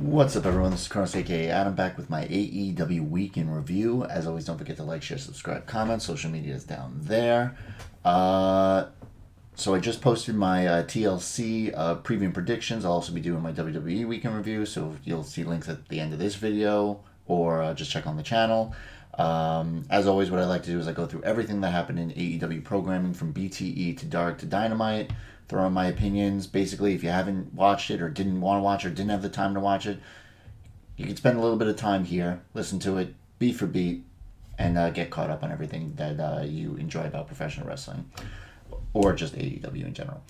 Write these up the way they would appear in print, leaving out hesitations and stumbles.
What's up, everyone? This is Kronos, aka Adam, back with my AEW Week In review. As always, don't forget to like, share, subscribe, comment. Social media is down there. So I just posted my TLC preview and predictions. I'll also be doing my WWE Week In review, so you'll see links at the end of this video, or just check on the channel. As always, what I like to do is I go through everything that happened in AEW programming from BTE to Dark to Dynamite, throw in my opinions. Basically, if you haven't watched it or didn't want to watch it or didn't have the time to watch it, you can spend a little bit of time here, listen to it beat for beat, and get caught up on everything that you enjoy about professional wrestling or just AEW in general.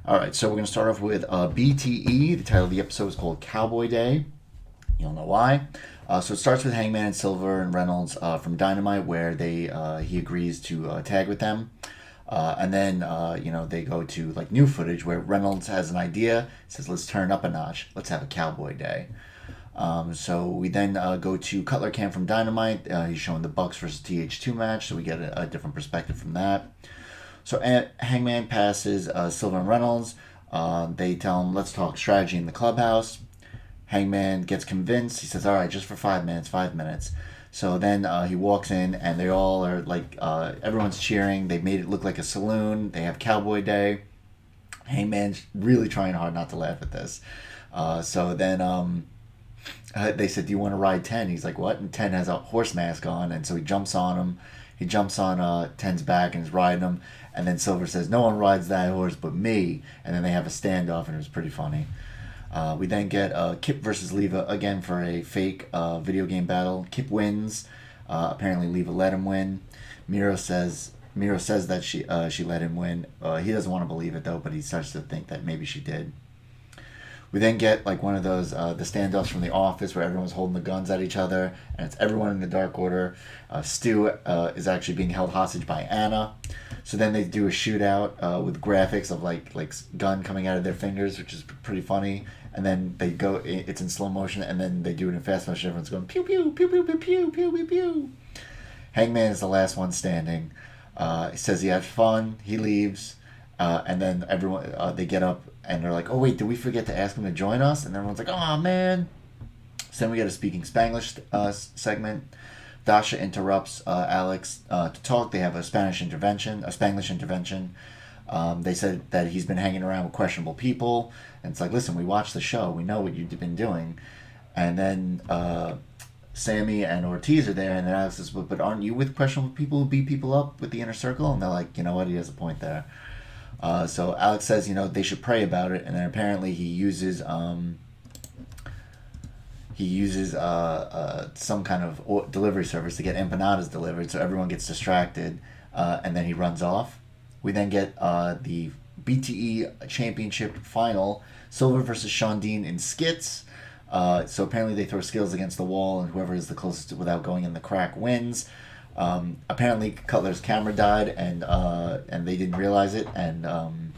All right, so we're going to start off with BTE. The title of the episode is called Cowboy Day. You'll know why. So it starts with Hangman and Silver and Reynolds from Dynamite, where he agrees to tag with them. And then, they go to like new footage where Reynolds has an idea, says, let's turn up a notch. Let's have a Cowboy Day. So we then go to Cutler Camp from Dynamite. He's showing the Bucks versus TH2 match, so we get a different perspective from that. So Hangman passes Silver and Reynolds. They tell him, let's talk strategy in the clubhouse. Hangman gets convinced. He says, all right, just for 5 minutes, 5 minutes. So then he walks in, and they all are like, everyone's cheering. They made it look like a saloon. They have Cowboy Day. Hangman's really trying hard not to laugh at this. So then they said, do you want to ride 10? He's like, what? And 10 has a horse mask on, and so he jumps on him. He jumps on 10's back and is riding him. And then Silver says, no one rides that horse but me. And then they have a standoff, and it was pretty funny. We then get Kip versus Leva again for a fake video game battle. Kip wins. Apparently Leva let him win. Miro says that she let him win. He doesn't want to believe it though, but he starts to think that maybe she did. We then get like one of those the standoffs from The Office where everyone's holding the guns at each other, and it's everyone in the Dark Order. Stu is actually being held hostage by Anna. So then they do a shootout with graphics of like gun coming out of their fingers, which is pretty funny. And then they go, it's in slow motion, and then they do it in fast motion. Everyone's going pew pew pew pew pew pew pew pew pew. Hangman is the last one standing. He says he had fun. He leaves, and then everyone they get up and they're like, "Oh wait, did we forget to ask him to join us?" And everyone's like, "Oh man." So then we get a speaking Spanglish segment. Dasha interrupts Alex to talk. They have a Spanglish intervention. They said that he's been hanging around with questionable people. And it's like, listen, we watched the show. We know what you've been doing. And then Sammy and Ortiz are there. And then Alex says, but aren't you with questionable people who beat people up with the inner circle? And they're like, you know what? He has a point there. So Alex says, they should pray about it. And then apparently he uses some kind of delivery service to get empanadas delivered. So everyone gets distracted. And then he runs off. We then get the BTE Championship final, Silver versus Shawn Dean in skits. So apparently they throw skills against the wall, and whoever is the closest without going in the crack wins. Apparently Cutler's camera died, and they didn't realize it, and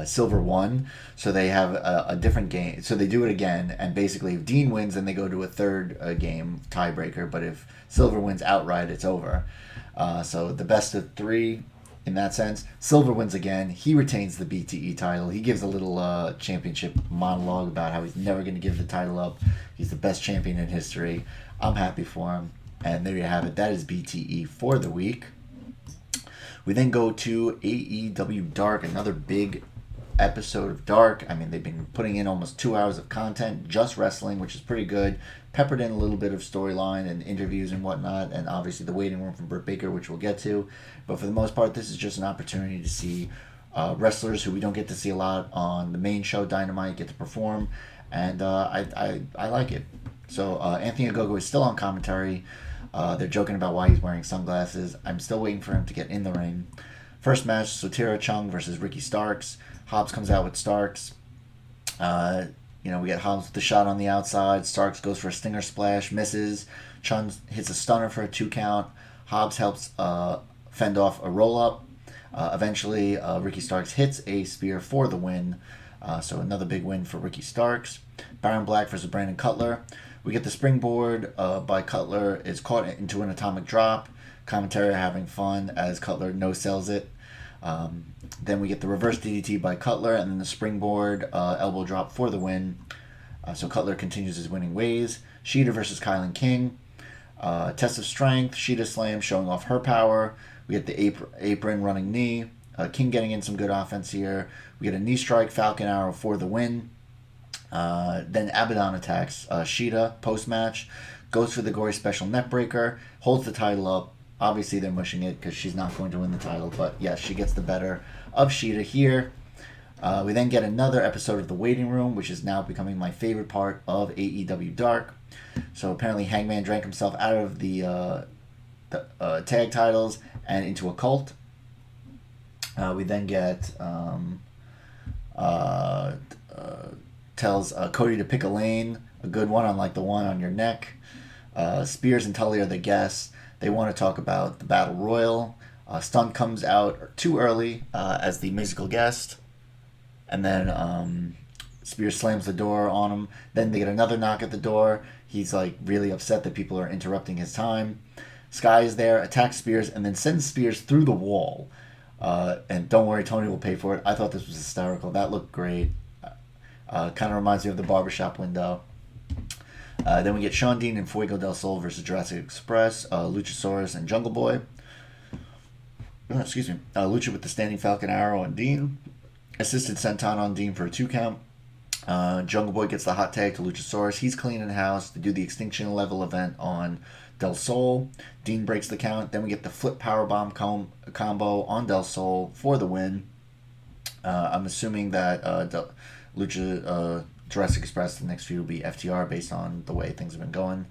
Silver won. So they have a different game. So they do it again, and basically if Dean wins, then they go to a third game tiebreaker. But if Silver wins outright, it's over. So the best of three. In that sense, Silver wins again. He retains the BTE title. He gives a little championship monologue about how he's never going to give the title up. He's the best champion in history. I'm happy for him. And there you have it. That is BTE for the week. We then go to AEW Dark, another big episode of Dark. I mean, they've been putting in almost 2 hours of content, just wrestling, which is pretty good. Peppered in a little bit of storyline and interviews and whatnot, and obviously the waiting room from Britt Baker, which we'll get to. But for the most part, this is just an opportunity to see wrestlers who we don't get to see a lot on the main show, Dynamite, get to perform, and I like it. So Anthony Ogogo is still on commentary. They're joking about why he's wearing sunglasses. I'm still waiting for him to get in the ring. First match, Sotira Chung versus Ricky Starks. Hobbs comes out with Starks. We get Hobbs with the shot on the outside. Starks goes for a stinger splash, misses. Chung hits a stunner for a 2 count. Hobbs helps fend off a roll-up. Eventually, Ricky Starks hits a spear for the win. So another big win for Ricky Starks. Baron Black versus Brandon Cutler. We get the springboard by Cutler is caught into an atomic drop. Commentary having fun as Cutler no-sells it. Then we get the reverse DDT by Cutler, and then the springboard elbow drop for the win. So Cutler continues his winning ways. Sheeta versus Kylan King. Test of strength. Sheeta slam showing off her power. We get the apron running knee. King getting in some good offense here. We get a knee strike, Falcon Arrow for the win. Then Abaddon attacks Sheeta post-match. Goes for the gory special neck breaker. Holds the title up. Obviously, they're mushing it because she's not going to win the title. But yes, she gets the better of Sheeta here. We then get another episode of The Waiting Room, which is now becoming my favorite part of AEW Dark. So apparently Hangman drank himself out of the tag titles and into a cult. We then get tells Cody to pick a lane, a good one, unlike the one on your neck. Spears and Tully are the guests. They want to talk about the Battle Royal. Stunt comes out too early as the musical guest. And then Spears slams the door on him. Then they get another knock at the door. He's like really upset that people are interrupting his time. Sky is there, attacks Spears, and then sends Spears through the wall. And don't worry, Tony will pay for it. I thought this was hysterical. That looked great. Kind of reminds me of the barbershop window. Then we get Shawn Dean and Fuego del Sol versus Jurassic Express, Luchasaurus and Jungle Boy. Excuse me. Lucha with the standing Falcon Arrow on Dean. Assisted senton on Dean for a 2 count. Jungle Boy gets the hot tag to Luchasaurus. He's cleaning house to do the extinction level event on Del Sol. Dean breaks the count. Then we get the flip powerbomb combo on Del Sol for the win. I'm assuming that Jurassic Express, the next few will be FTR based on the way things have been going.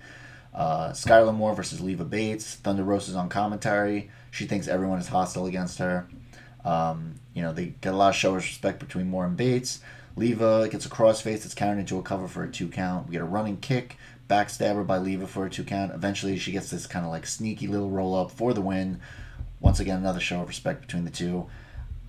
Skylar Moore versus Leva Bates. Thunder Rosa's on commentary. She thinks everyone is hostile against her. They get a lot of show of respect between Moore and Bates. Leva gets a crossface that's counted into a cover for a 2 count. We get a running kick, backstabber by Leva for a 2 count. Eventually, she gets this kind of like sneaky little roll up for the win. Once again, another show of respect between the two.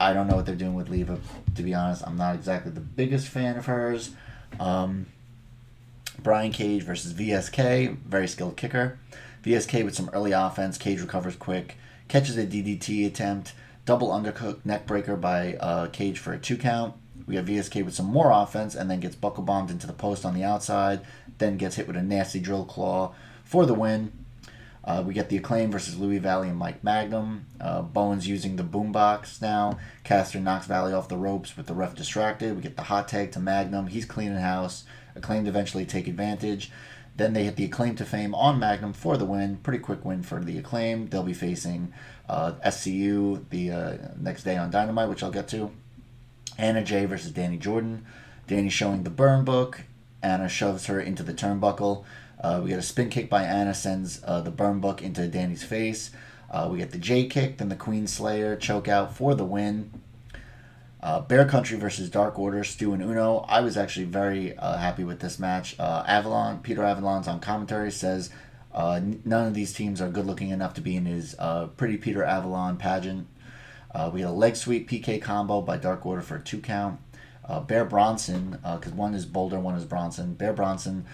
I don't know what they're doing with Leva, to be honest. I'm not exactly the biggest fan of hers. Brian Cage versus VSK, very skilled kicker. VSK with some early offense. Cage recovers quick, catches a DDT attempt, double undercooked neck breaker by Cage for a 2 count. We have VSK with some more offense and then gets buckle bombed into the post on the outside, then gets hit with a nasty drill claw for the win. We get the Acclaim versus Louis Valley and Mike Magnum. Bowen's using the boombox now. Caster knocks Valley off the ropes with the ref distracted. We get the hot tag to Magnum. He's cleaning house. Acclaim to eventually take advantage. Then they hit the Acclaim to Fame on Magnum for the win. Pretty quick win for the Acclaim. They'll be facing SCU the next day on Dynamite, which I'll get to. Anna Jay versus Danny Jordan. Danny showing the burn book. Anna shoves her into the turnbuckle. We get a spin kick by Anna, sends the burn book into Danny's face. We get the J kick, then the Queen Slayer choke out for the win. Bear Country versus Dark Order, Stu and Uno. I was actually very happy with this match. Peter Avalon's on commentary, says none of these teams are good looking enough to be in his Pretty Peter Avalon pageant. We had a leg sweep PK combo by Dark Order for a 2 count. Bear Bronson, because one is Boulder, one is Bronson. Bear Bronson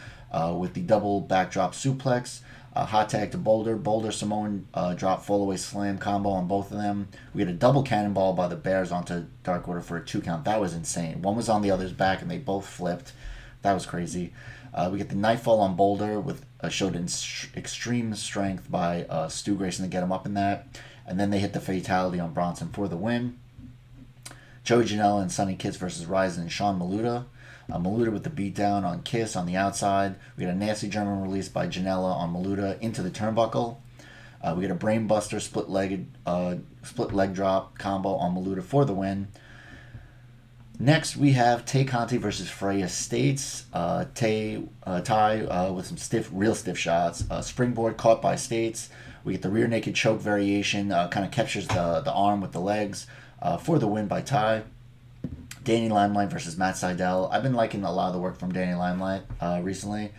with the double backdrop suplex. Hot tag to Boulder. Boulder Samoan drop fall-away slam combo on both of them. We had a double cannonball by the Bears onto Dark Order for a 2 count. That was insane. One was on the other's back and they both flipped. That was crazy. We get the Nightfall on Boulder with showed extreme strength by Stu Grayson to get him up in that. And then they hit the Fatality on Bronson for the win. Joey Janela and Sonny Kiss versus Ryzen and Sean Maluta. Maluta with the beatdown on Kiss on the outside. We get a nasty German release by Janela on Maluta into the turnbuckle. We get a brainbuster split leg drop combo on Maluta for the win. Next we have Tay Conti versus Freya States. Ty with some real stiff shots. Springboard caught by States. We get the rear naked choke variation. Kind of captures the arm with the legs for the win by Ty. Danny Limelight versus Matt Sydal. I've been liking a lot of the work from Danny Limelight recently.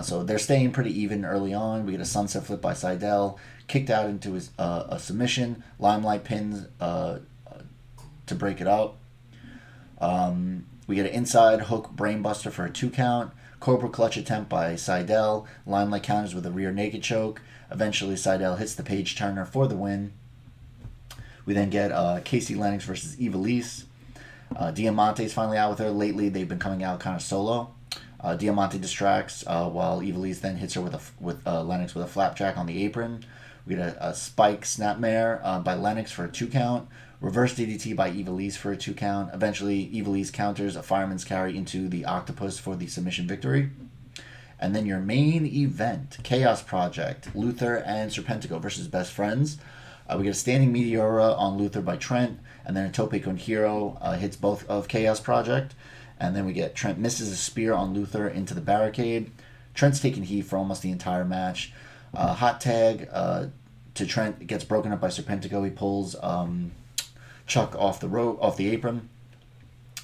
So they're staying pretty even early on. We get a sunset flip by Sydal. Kicked out into his a submission. Limelight pins to break it up. We get an inside hook brainbuster for a 2 count. Cobra clutch attempt by Sydal. Limelight counters with a rear naked choke. Eventually Sydal hits the page turner for the win. We then get Casey Lennox versus Eva Lise. Diamante's finally out with her. Lately, they've been coming out kind of solo. Diamante distracts while Ivelisse then hits her with Lennox with a flapjack on the apron. We get a spike snapmare by Lennox for a 2 count. Reverse DDT by Ivelisse for a 2 count. Eventually, Ivelisse counters a fireman's carry into the octopus for the submission victory. And then your main event, Chaos Project, Luther and Serpentico versus Best Friends. We get a standing Meteora on Luther by Trent, and then a Tope con Hero hits both of Chaos Project. And then we get Trent misses a spear on Luther into the barricade. Trent's taking heat for almost the entire match. Hot tag to Trent gets broken up by Serpentico. He pulls Chuck off the apron.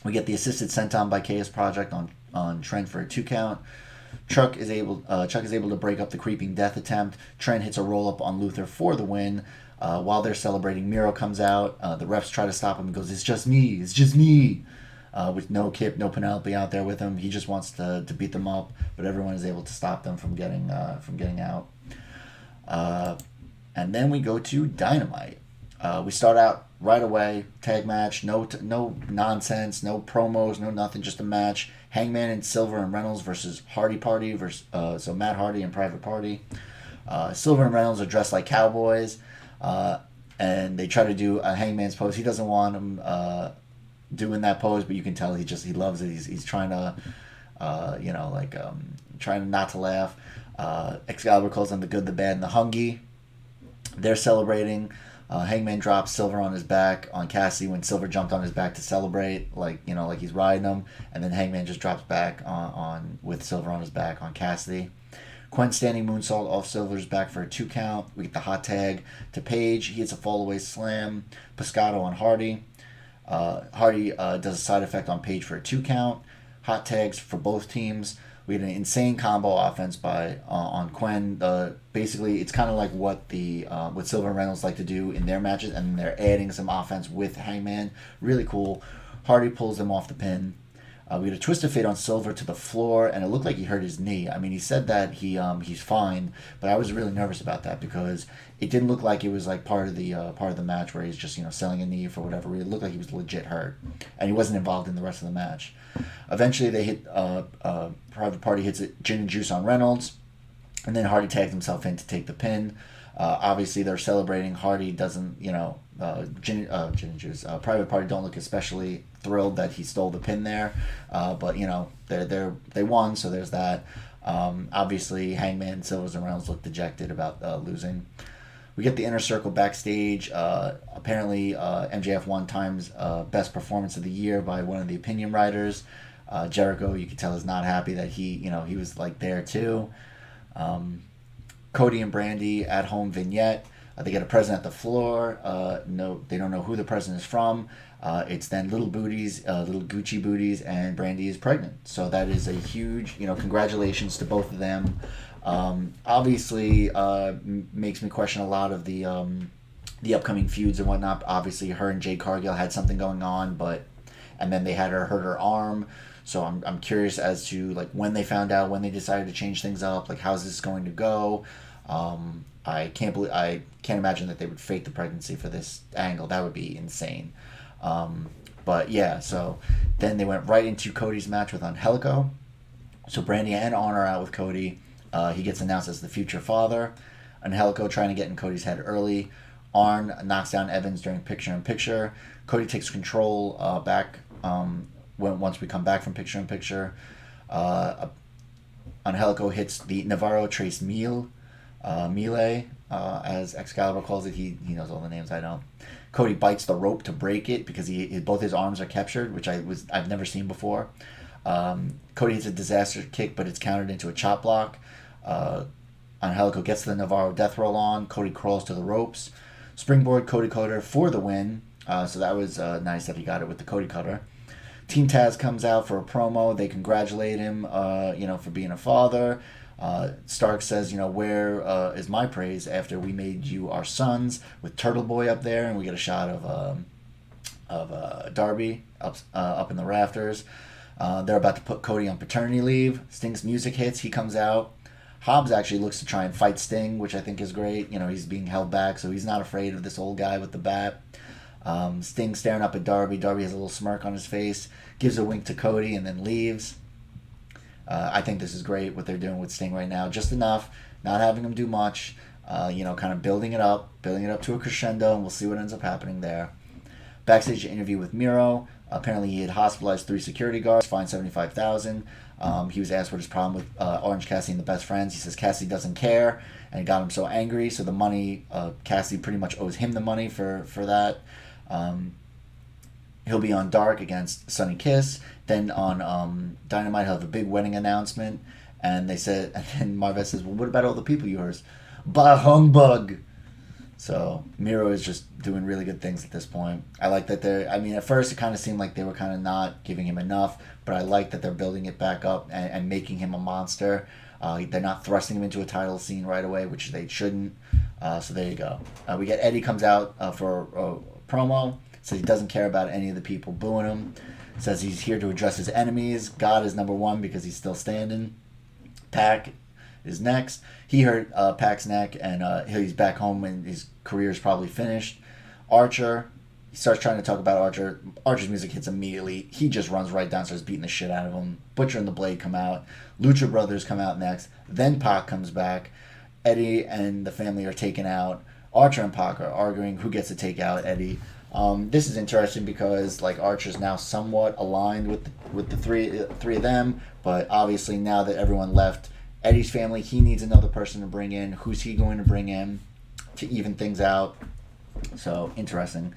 We get the assisted senton by Chaos Project on Trent for a 2 count. Chuck is able to break up the creeping death attempt. Trent hits a roll up on Luther for the win. While they're celebrating, Miro comes out. The refs try to stop him and goes, "It's just me. It's just me." With no Kip, no Penelope out there with him. He just wants to beat them up, but everyone is able to stop them from getting out. And then we go to Dynamite. We start out right away, tag match, no nonsense, no promos, no nothing, just a match. Hangman and Silver and Reynolds versus Hardy Party, so Matt Hardy and Private Party. Silver and Reynolds are dressed like cowboys, and they try to do a Hangman's pose. He doesn't want them doing that pose, but you can tell he loves it. He's trying to, trying not to laugh. Excalibur calls them the good, the bad, and the hungy. They're celebrating. Hangman drops Silver on his back on Cassidy when Silver jumped on his back to celebrate, like he's riding him, and then Hangman just drops back on with Silver on his back on Cassidy. Quen standing moonsault off Silver's back for a 2 count. We get the hot tag to Page. He hits a fallaway slam. Pescado on Hardy. Hardy does a side effect on Page for a 2 count. Hot tags for both teams. We had an insane combo offense by on Quen. Basically, it's kind of like what Silver and Reynolds like to do in their matches, and they're adding some offense with Hangman. Really cool. Hardy pulls them off the pin. We had a twist of fate on Silver to the floor, and it looked like he hurt his knee. I mean, he said that he's fine, but I was really nervous about that because it didn't look like it was like part of the match where he's just selling a knee for whatever. It looked like he was legit hurt, and he wasn't involved in the rest of the match. Eventually, they hit Private Party hits it, gin and juice on Reynolds, and then Hardy tags himself in to take the pin. Obviously, they're celebrating. Hardy doesn't, gin and juice. Private Party don't look especially thrilled that he stole the pin there, but they won, so there's that. Obviously, Hangman, Silvers, and Reynolds look dejected about losing. We get the inner circle backstage. Apparently, MJF won Time's best performance of the year by one of the opinion writers. Jericho, you can tell, is not happy that he was like there too. Cody and Brandi at home vignette. They get a present at the floor. No, they don't know who the present is from. It's then little booties, little Gucci booties, and Brandi is pregnant. So that is a huge, congratulations to both of them. Obviously, makes me question a lot of the upcoming feuds and whatnot. Obviously, her and Jade Cargill had something going on, and then they had her hurt her arm. So I'm curious as to when they found out, when they decided to change things up, how's this going to go. I can't imagine that they would fake the pregnancy for this angle. That would be insane. But yeah, so then they went right into Cody's match with Angelico. So Brandi and Arn are out with Cody. He gets announced as the future father. Angelico trying to get in Cody's head early. Arn knocks down Evans during picture-in-picture. Cody takes control back once we come back from picture-in-picture. Angelico hits the Navarro Trace Melee, as Excalibur calls it. He knows all the names, I don't. Cody bites the rope to break it because both his arms are captured, which I've never seen before. Cody hits a disaster kick, but it's countered into a chop block. Angelico gets the Navarro death roll on. Cody crawls to the ropes. Springboard Cody Cutter for the win. So that was nice that he got it with the Cody Cutter. Team Taz comes out for a promo. They congratulate him, for being a father. Stark says, where is my praise after we made you our sons, with Turtle Boy up there, and we get a shot of Darby up in the rafters. They're about to put Cody on paternity leave. Sting's music hits. He comes out. Hobbs actually looks to try and fight Sting, which I think is great. He's being held back, so he's not afraid of this old guy with the bat. Sting staring up at Darby. Darby has a little smirk on his face, gives a wink to Cody, and then leaves. I think this is great what they're doing with Sting right now. Just enough, not having him do much. Kind of building it up to a crescendo, and we'll see what ends up happening there. Backstage interview with Miro. Apparently, he had hospitalized 3 security guards, fined $75,000. He was asked what his problem with Orange Cassidy and the Best Friends. He says Cassidy doesn't care, and it got him so angry. So the money, Cassidy pretty much owes him the money for that. He'll be on Dark against Sonny Kiss. Then on Dynamite, he'll have a big wedding announcement. And they said, and then Marvez says, well, what about all the people you heard? Bah humbug. So Miro is just doing really good things at this point. I like that at first it kind of seemed like they were kind of not giving him enough, but I like that they're building it back up and making him a monster. They're not thrusting him into a title scene right away, which they shouldn't. So there you go. We get Eddie comes out for a promo. Says he doesn't care about any of the people booing him. Says he's here to address his enemies. God is number one because he's still standing. Pac is next. He hurt Pac's neck, and he's back home, and his career is probably finished. Archer, he starts trying to talk about Archer. Archer's music hits immediately. He just runs right down, starts beating the shit out of him. Butcher and the Blade come out. Lucha Brothers come out next. Then Pac comes back. Eddie and the family are taken out. Archer and Pac are arguing who gets to take out Eddie. This is interesting because Archer's now somewhat aligned with the three of them, but obviously now that everyone left Eddie's family, he needs another person to bring in. Who's he going to bring in to even things out? So interesting.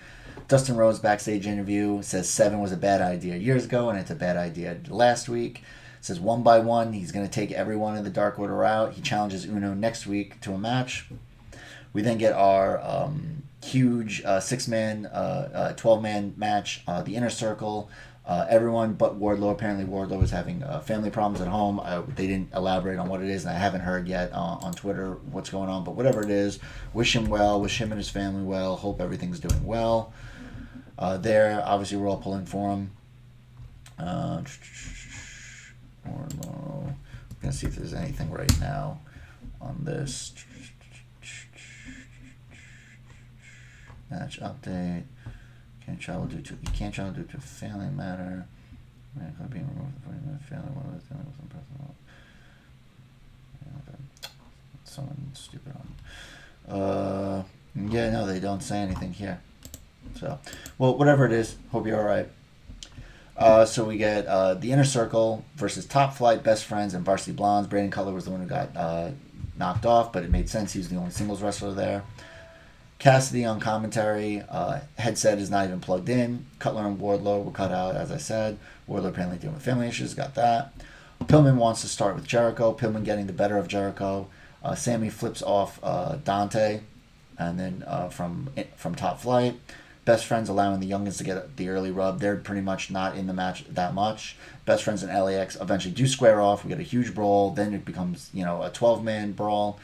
Dustin Rhodes backstage interview says 7 was a bad idea years ago, and it's a bad idea last week. Says one by one he's going to take everyone in the Dark Order out. He challenges Uno next week to a match. We then get our huge 6-man, 12-man match, the Inner Circle. Everyone but Wardlow. Apparently Wardlow is having family problems at home. They didn't elaborate on what it is, and I haven't heard yet on Twitter what's going on. But whatever it is, wish him well. Wish him and his family well. Hope everything's doing well. There, obviously, we're all pulling for him. Wardlow. I'm going to see if there's anything right now on this. Match update. You can't travel due to a family matter. Being removed from the family. One of the things was impossible. Someone stupid on. Yeah, no, they don't say anything here. So, well, whatever it is, hope you're all right. So we get the Inner Circle versus Top Flight, Best Friends, and Varsity Blondes. Brandon Cutler was the one who got knocked off, but it made sense. He was the only singles wrestler there. Cassidy on commentary. Headset is not even plugged in. Cutler and Wardlow were cut out, as I said. Wardlow apparently dealing with family issues. Got that. Pillman wants to start with Jericho. Pillman getting the better of Jericho. Sammy flips off Dante, and then from Top Flight. Best Friends allowing the youngins to get the early rub. They're pretty much not in the match that much. Best Friends and LAX eventually do square off. We get a huge brawl. Then it becomes a 12-man brawl.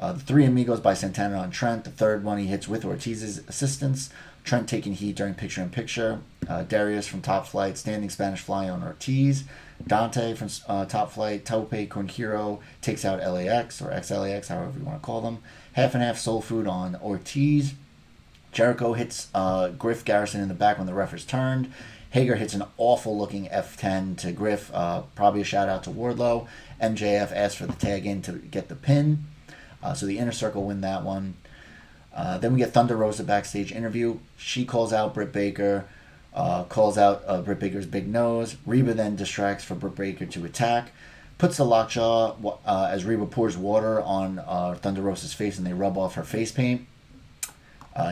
The Three Amigos by Santana on Trent. The third one he hits with Ortiz's assistance. Trent taking heat during picture-in-picture. Darius from Top Flight, standing Spanish Fly on Ortiz. Dante from Top Flight, Tope con Hero takes out LAX, or XLAX, however you want to call them. Half and half Soul Food on Ortiz. Jericho hits Griff Garrison in the back when the ref is turned. Hager hits an awful-looking F10 to Griff. Probably a shout-out to Wardlow. MJF asks for the tag in to get the pin. So the Inner Circle win that one. Then we get Thunder Rosa backstage interview. She calls out Britt Baker, calls out Britt Baker's big nose. Reba then distracts for Britt Baker to attack. Puts the lockjaw as Reba pours water on Thunder Rosa's face, and they rub off her face paint.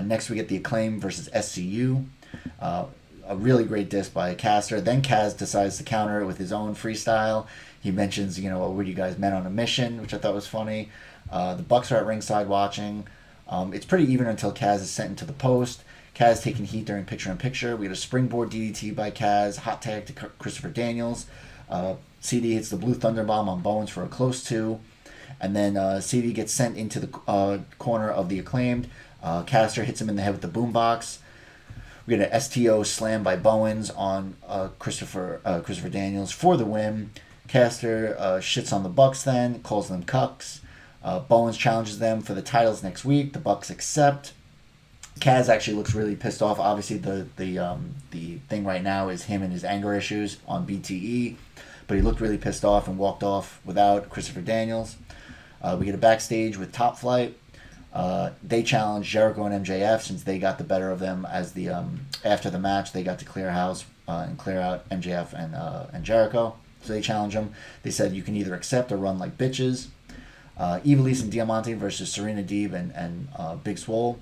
Next we get the Acclaim versus SCU. A really great diss by Caster. Then Kaz decides to counter it with his own freestyle. He mentions, what were you guys men on a mission, which I thought was funny. The Bucks are at ringside watching. It's pretty even until Kaz is sent into the post. Kaz taking heat during picture-in-picture. We get a springboard DDT by Kaz. Hot tag to Christopher Daniels. CD hits the Blue Thunder Bomb on Bowens for a close 2. And then CD gets sent into the corner of the Acclaimed. Caster hits him in the head with the boombox. We get an STO slam by Bowens on Christopher Daniels for the win. Caster shits on the Bucks then, calls them cucks. Bowens challenges them for the titles next week. The Bucks accept. Kaz actually looks really pissed off. Obviously, the thing right now is him and his anger issues on BTE. but he looked really pissed off and walked off without Christopher Daniels. We get a backstage with Top Flight. They challenged Jericho and MJF since they got the better of them as the after the match. They got to clear house and clear out MJF and Jericho. So they challenged them. They said you can either accept or run like bitches. Ivelisse and Diamante versus Serena Deeb and Big Swole.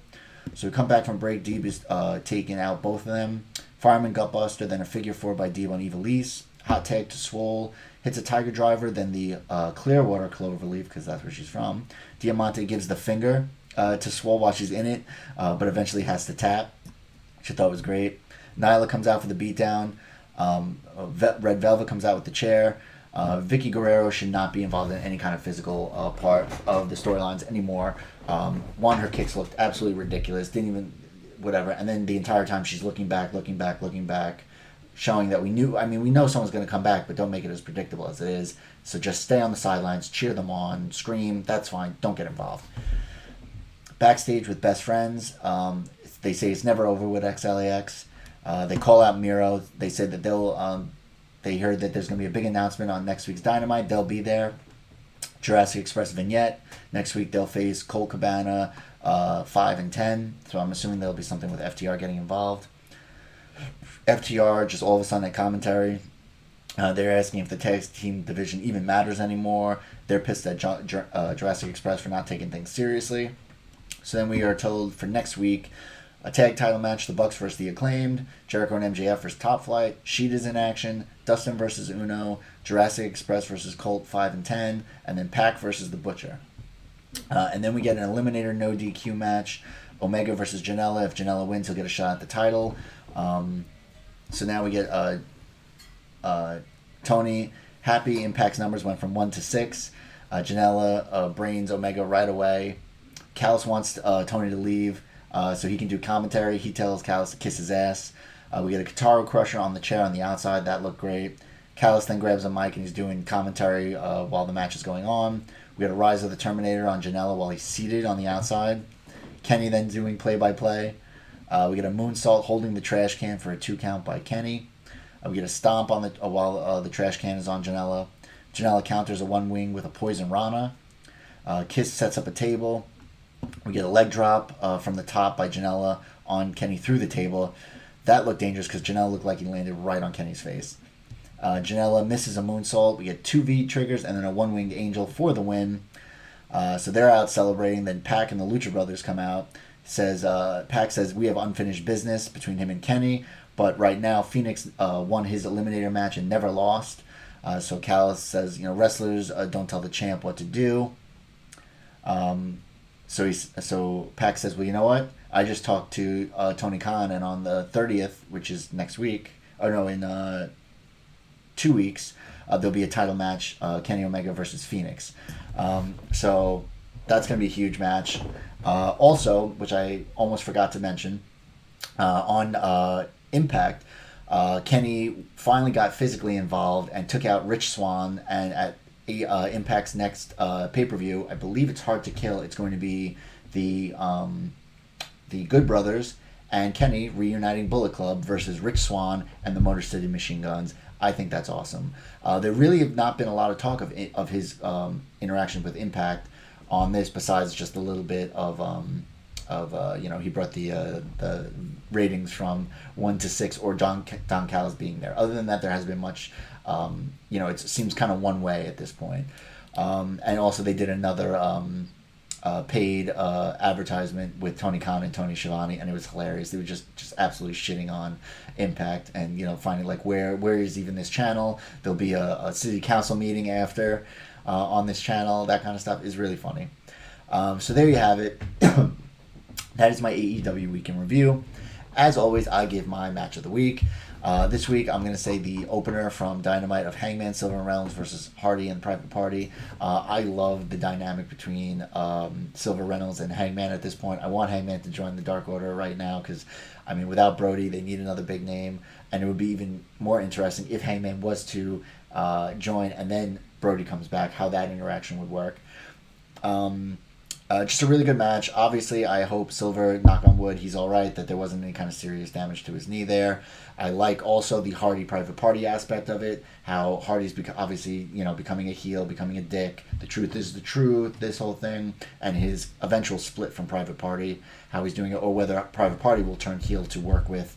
So we come back from break. Deeb is taking out both of them. Fireman Gutbuster, then a figure four by Deeb on Ivelisse. Hot tag to Swole. Hits a Tiger Driver, then the Clearwater Cloverleaf, because that's where she's from. Diamante gives the finger to Swole while she's in it, but eventually has to tap, which I thought was great. Nyla comes out for the beatdown. Red Velvet comes out with the chair. Vicky Guerrero should not be involved in any kind of physical part of the storylines anymore. Her kicks looked absolutely ridiculous. Didn't even, whatever. And then the entire time she's looking back, showing that we know someone's going to come back, but don't make it as predictable as it is. So just stay on the sidelines, cheer them on, scream, that's fine. Don't get involved. Backstage with Best Friends, they say it's never over with XLAX. They call out Miro. They said that they heard that there's going to be a big announcement on next week's Dynamite. They'll be there. Jurassic Express vignette. Next week they'll face Colt Cabana 5 and 10. So I'm assuming there'll be something with FTR getting involved. FTR just all of a sudden at commentary. They're asking if the tag team division even matters anymore. They're pissed at Jurassic Express for not taking things seriously. So then we are told for next week, a tag title match, the Bucks versus the Acclaimed, Jericho and MJF versus Top Flight, Sheeta's in action, Dustin versus Uno, Jurassic Express versus Colt 5 and 10, and then Pac versus The Butcher. And then we get an Eliminator no DQ match, Omega versus Janela. If Janela wins, he'll get a shot at the title. So now we get Tony happy. Impact's numbers went from 1 to 6. Janela brains Omega right away. Callis wants Tony to leave so he can do commentary. He tells Callis to kiss his ass. We get a Kataro Crusher on the chair on the outside. That looked great. Callis then grabs a mic and he's doing commentary while the match is going on. We got a Rise of the Terminator on Janela while he's seated on the outside. Kenny then doing play-by-play. We get a moonsault holding the trash can for a 2 count by Kenny. We get a stomp on while the trash can is on Janela. Janela counters a 1 wing with a poison Rana. Kiss sets up a table. We get a leg drop from the top by Janela on Kenny through the table. That looked dangerous because Janela looked like he landed right on Kenny's face. Janela misses a moonsault. We get 2 V triggers and then a 1-winged angel for the win. So they're out celebrating. Then Pac and the Lucha Brothers come out. Pac says we have unfinished business between him and Kenny, but right now Phoenix won his Eliminator match and never lost. So Callis says, wrestlers don't tell the champ what to do. So Pac says, well, you know what? I just talked to Tony Khan, and on the 30th, which is next week, in 2 weeks, there'll be a title match, Kenny Omega versus Phoenix. So that's going to be a huge match. Also, which I almost forgot to mention, on Impact, Kenny finally got physically involved and took out Rich Swann, and at Impact's next pay-per-view, I believe it's Hard to Kill, it's going to be the Good Brothers and Kenny reuniting Bullet Club versus Rich Swann and the Motor City Machine Guns. I think that's awesome. There really have not been a lot of talk of his interaction with Impact on this, besides just a little bit of he brought the ratings from 1 to 6, or Don Callis being there. Other than that, there hasn't been much. It seems kind of one way at this point. And also they did another paid advertisement with Tony Khan and Tony Schiavone, and it was hilarious. They were just absolutely shitting on Impact, and finding like where is even this channel. There'll be a city council meeting after on this channel. That kind of stuff is really funny. So there you have it. That is my AEW Week in Review. As always, I give my match of the week. This week, I'm going to say the opener from Dynamite of Hangman, Silver Reynolds versus Hardy and Private Party. I love the dynamic between Silver Reynolds and Hangman at this point. I want Hangman to join the Dark Order right now because, without Brody, they need another big name. And it would be even more interesting if Hangman was to join and then Brody comes back, how that interaction would work. Just a really good match. Obviously, I hope Silver, knock on wood, he's all right, that there wasn't any kind of serious damage to his knee there. I like also the Hardy private party aspect of it, how Hardy's obviously, becoming a heel, becoming a dick. The truth is the truth, this whole thing, and his eventual split from private party, how he's doing it, or whether private party will turn heel to work with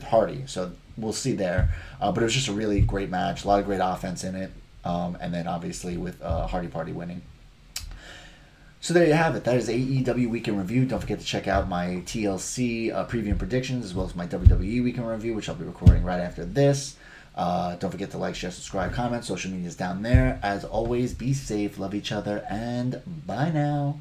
Hardy. So we'll see there. But it was just a really great match, a lot of great offense in it, and then obviously with Hardy Party winning. So there you have it. That is AEW Week in Review. Don't forget to check out my TLC preview and predictions, as well as my WWE Week in Review, which I'll be recording right after this. Don't forget to like, share, subscribe, comment. Social media is down there. As always, be safe, love each other, and bye now.